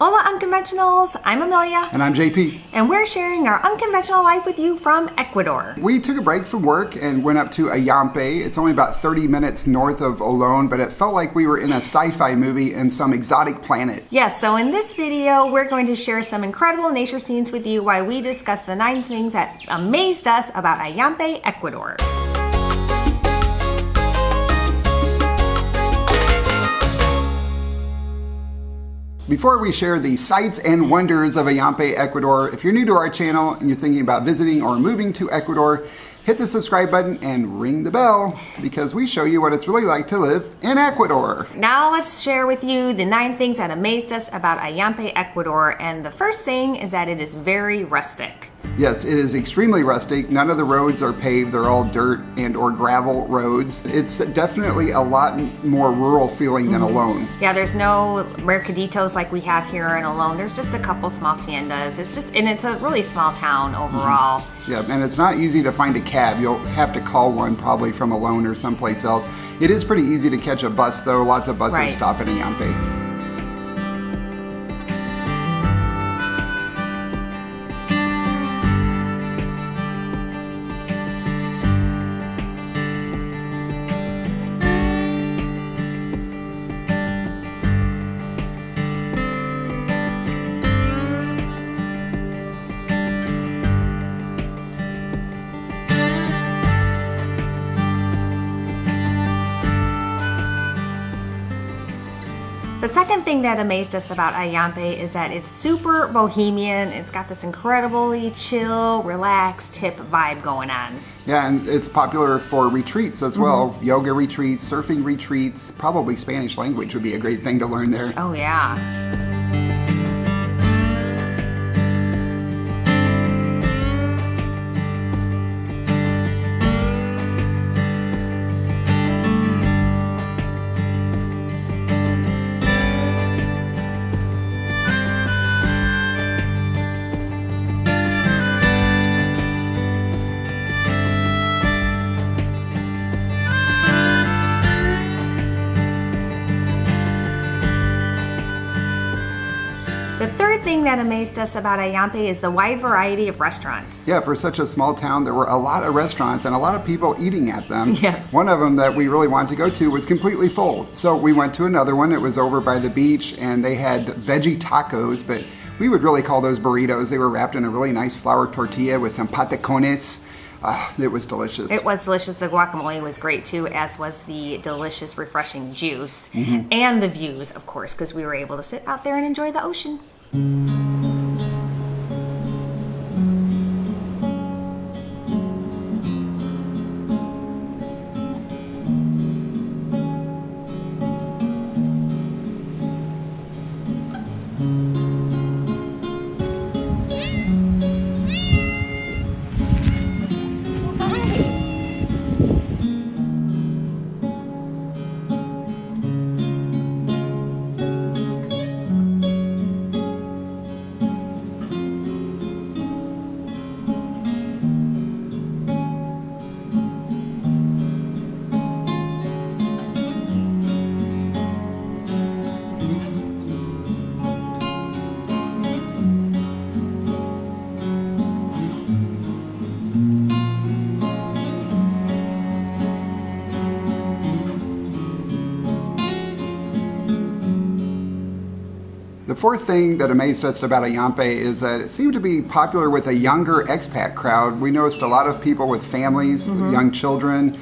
Hola Unconventionals, I'm Amelia. And I'm JP. And we're sharing our unconventional life with you from Ecuador. We took a break from work and went up to Ayampe. It's only about 30 minutes north of Olón, but it felt like we were in a sci-fi movie in some exotic planet. Yes, so in this video, we're going to share some incredible nature scenes with you while we discuss the 9 things that amazed us about Ayampe, Ecuador. Before we share the sights and wonders of Ayampe, Ecuador, if you're new to our channel and you're thinking about visiting or moving to Ecuador, hit the subscribe button and ring the bell because we show you what it's really like to live in Ecuador. Now let's share with you the 9 things that amazed us about Ayampe, Ecuador. And the first thing is that it is very rustic. Yes, it is extremely rustic. None of the roads are paved. They're all dirt and or gravel roads. It's definitely a lot more rural feeling than Olón. Yeah, there's no mercaditos like we have here in Olón. There's just a couple small tiendas. It's a really small town overall. Yeah, and it's not easy to find a cab. You'll have to call one probably from Olón or someplace else. It is pretty easy to catch a bus though. Lots of buses stop at Ayampe. The second thing that amazed us about Ayampe is that it's super bohemian. It's got this incredibly chill, relaxed, hip vibe going on. Yeah, and it's popular for retreats as well. Yoga retreats, surfing retreats, probably Spanish language would be a great thing to learn there. Oh yeah. The third thing that amazed us about Ayampe is the wide variety of restaurants. Yeah, for such a small town, there were a lot of restaurants and a lot of people eating at them. Yes. One of them that we really wanted to go to was completely full. So we went to another one. It was over by the beach and they had veggie tacos, but we would really call those burritos. They were wrapped in a really nice flour tortilla with some patacones. It was delicious. It was delicious. The guacamole was great too, as was the delicious, refreshing juice. And the views, of course, because we were able to sit out there and enjoy the ocean. The fourth thing that amazed us about Ayampe is that it seemed to be popular with a younger expat crowd. We noticed a lot of people with families, young children,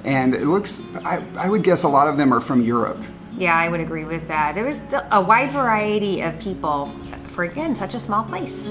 and it looks, I would guess a lot of them are from Europe. Yeah, I would agree with that. There was a wide variety of people for, again, such a small place.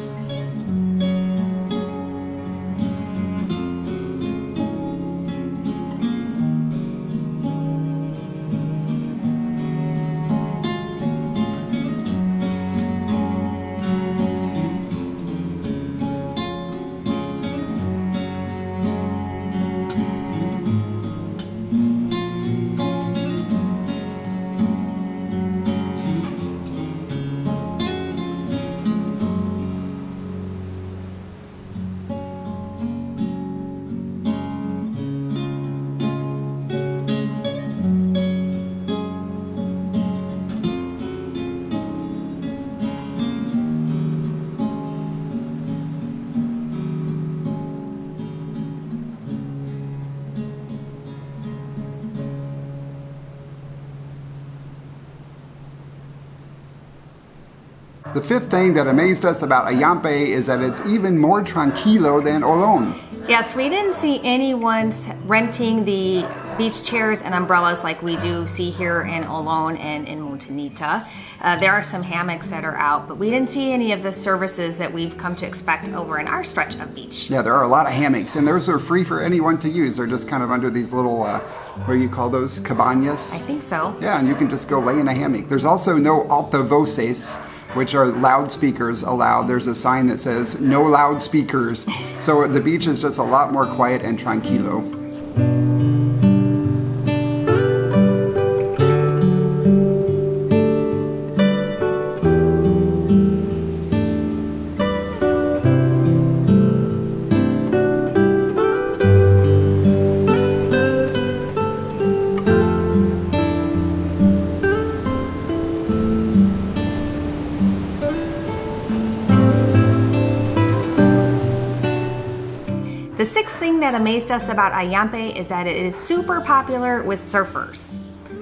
The fifth thing that amazed us about Ayampe is that it's even more tranquilo than Olón. Yes, we didn't see anyone renting the beach chairs and umbrellas like we do see here in Olón and in Montanita. There are some hammocks that are out, but we didn't see any of the services that we've come to expect over in our stretch of beach. Yeah, there are a lot of hammocks, and those are free for anyone to use. They're just kind of under these little, what do you call those, cabañas? I think so. Yeah, and you can just go lay in a hammock. There's also no altavoces, which are loudspeakers allowed. There's a sign that says no loudspeakers. So the beach is just a lot more quiet and tranquilo. The sixth thing that amazed us about Ayampe is that it is super popular with surfers.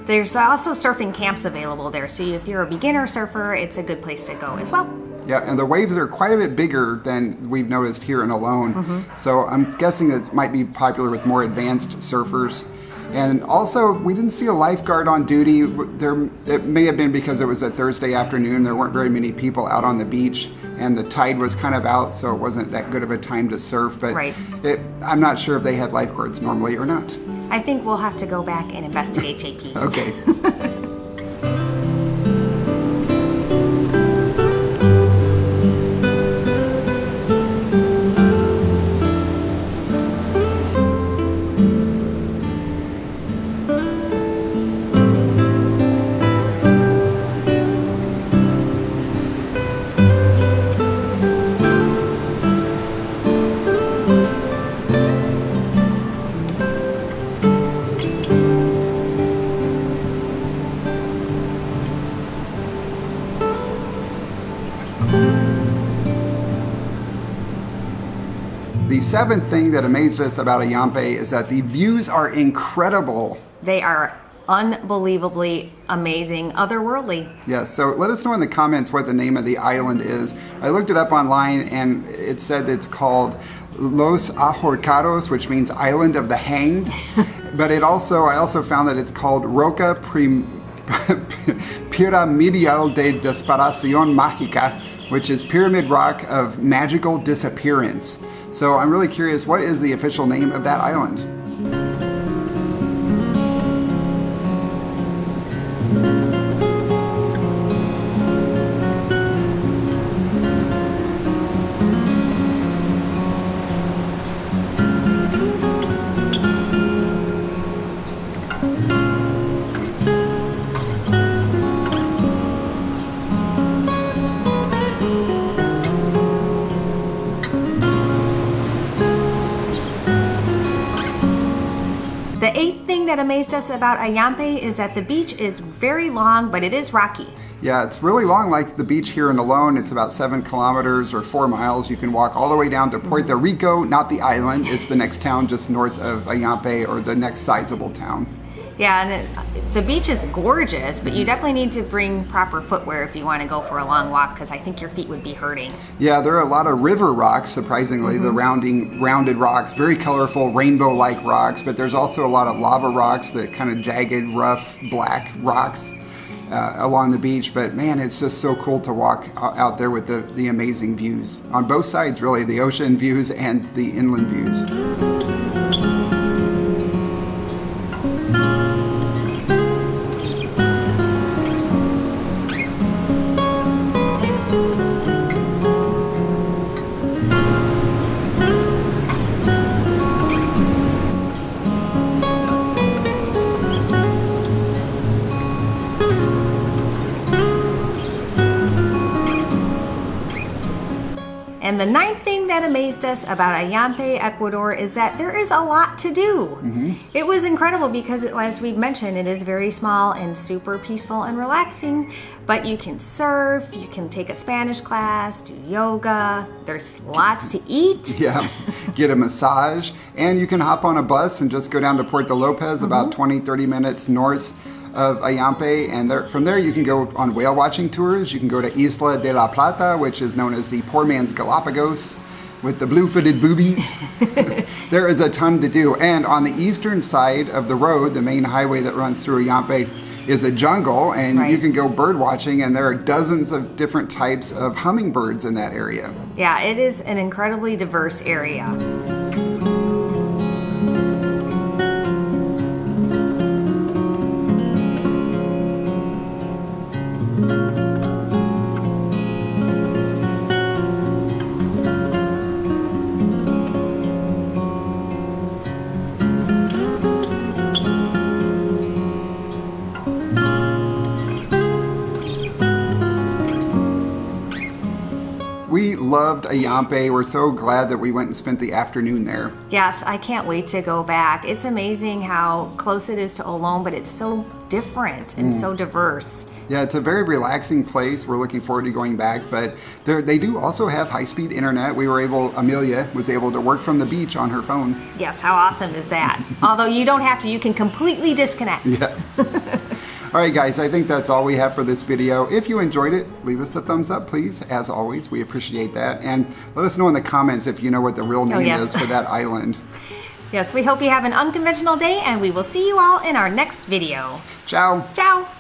There's also surfing camps available there, so if you're a beginner surfer, it's a good place to go as well. Yeah, and the waves are quite a bit bigger than we've noticed here in Olón. So I'm guessing it might be popular with more advanced surfers. And also, we didn't see a lifeguard on duty. It may have been because it was a Thursday afternoon. There weren't very many people out on the beach, and the tide was kind of out, so it wasn't that good of a time to surf. But right. I'm not sure if they had lifeguards normally or not. I think we'll have to go back and investigate, JP. Okay. The seventh thing that amazed us about Ayampe is that the views are incredible. They are unbelievably amazing, otherworldly. Yes, so let us know in the comments what the name of the island is. I looked it up online and it said it's called Los Ahorcados, which means Island of the Hanged. But I also found that it's called Roca Piramidal de Desaparición Mágica, which is Pyramid Rock of Magical Disappearance. So I'm really curious, what is the official name of that island? The eighth thing that amazed us about Ayampe is that the beach is very long, but it is rocky. Yeah, it's really long, like the beach here in Olón. It's about 7 kilometers or 4 miles. You can walk all the way down to Puerto Rico, not the island. It's the next town just north of Ayampe, or the next sizable town. Yeah, and the beach is gorgeous, but you definitely need to bring proper footwear if you want to go for a long walk, because I think your feet would be hurting. Yeah, there are a lot of river rocks, surprisingly, the rounded rocks, very colorful, rainbow-like rocks, but there's also a lot of lava rocks, that kind of jagged, rough, black rocks along the beach. But man, it's just so cool to walk out there with the amazing views on both sides, really, the ocean views and the inland views. And the ninth thing that amazed us about Ayampe, Ecuador, is that there is a lot to do. It was incredible because, as we've mentioned, it is very small and super peaceful and relaxing, but you can surf, you can take a Spanish class, do yoga, there's lots to eat. Yeah, get a massage, and you can hop on a bus and just go down to Puerto Lopez, about 20-30 minutes north of Ayampe, and from there you can go on whale watching tours. You can go to Isla de la Plata, which is known as the poor man's Galapagos, with the blue-footed boobies. There is a ton to do. And on the eastern side of the road, the main highway that runs through Ayampe, is a jungle, and you can go bird watching, and there are dozens of different types of hummingbirds in that area. Yeah, it is an incredibly diverse area. We loved Ayampe. We're so glad that we went and spent the afternoon there. Yes, I can't wait to go back. It's amazing how close it is to Olón, but it's so different and so diverse. Yeah, it's a very relaxing place. We're looking forward to going back, but they do also have high-speed internet. Amelia was able to work from the beach on her phone. Yes, how awesome is that? Although you don't have to, you can completely disconnect. Yeah. All right, guys, I think that's all we have for this video. If you enjoyed it, leave us a thumbs up, please. As always, we appreciate that. And let us know in the comments if you know what the real name is for that island. Yes, we hope you have an unconventional day, and we will see you all in our next video. Ciao. Ciao.